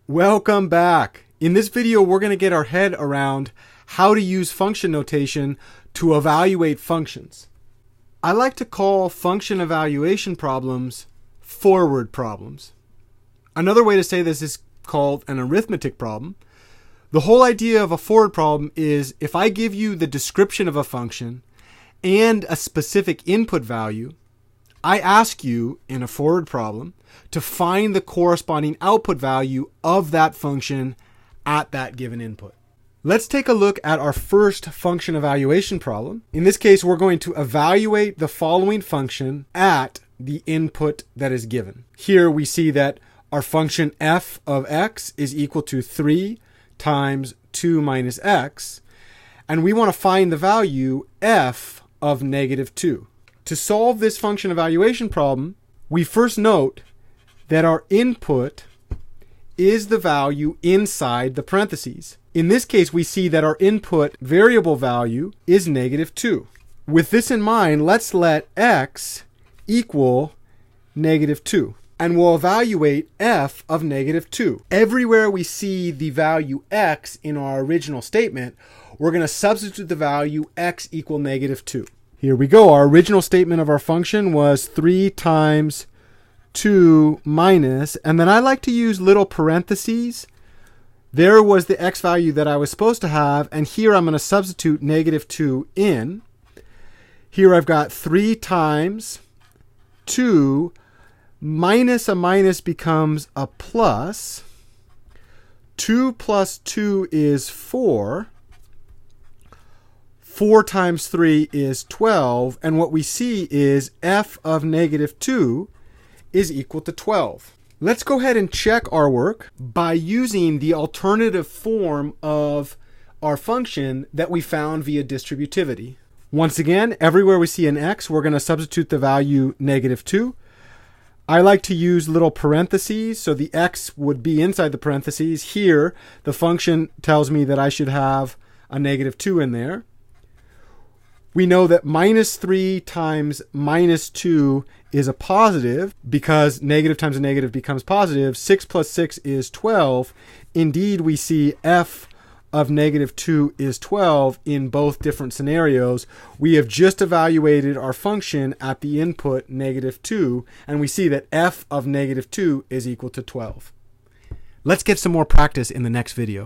Welcome back. In this video, we're going to get our head around how to use function notation to evaluate functions. I like to call function evaluation problems forward problems. Another way to say this is called an arithmetic problem. The whole idea of a forward problem is if I give you the description of a function and a specific input value, I ask you in a forward problem to find the corresponding output value of that function at that given input. Let's take a look at our first function evaluation problem. In this case, we're going to evaluate the following function at the input that is given. Here we see that our function f of x is equal to 3 times 2 minus x, and we want to find the value f of negative 2. To solve this function evaluation problem, we first note that our input is the value inside the parentheses. In this case, we see that our input variable value is negative 2. With this in mind, let's let x equal negative 2. And we'll evaluate f of negative 2. Everywhere we see the value x in our original statement, we're going to substitute the value x equal negative 2. Here we go. Our original statement of our function was 3 times 2 minus, and then I like to use little parentheses. There was the x value that I was supposed to have, and here I'm going to substitute negative 2 in. Here I've got 3 times 2 minus a minus becomes a plus. 2 plus 2 is 4. 4 times 3 is 12, and what we see is f of negative 2 is equal to 12. Let's go ahead and check our work by using the alternative form of our function that we found via distributivity. Once again, everywhere we see an x, we're going to substitute the value negative 2. I like to use little parentheses, so the x would be inside the parentheses. Here, the function tells me that I should have a negative 2 in there. We know that minus 3 times minus 2 is a positive because negative times a negative becomes positive. 6 plus 6 is 12. Indeed, we see f of negative 2 is 12 in both different scenarios. We have just evaluated our function at the input negative 2, and we see that f of negative 2 is equal to 12. Let's get some more practice in the next video.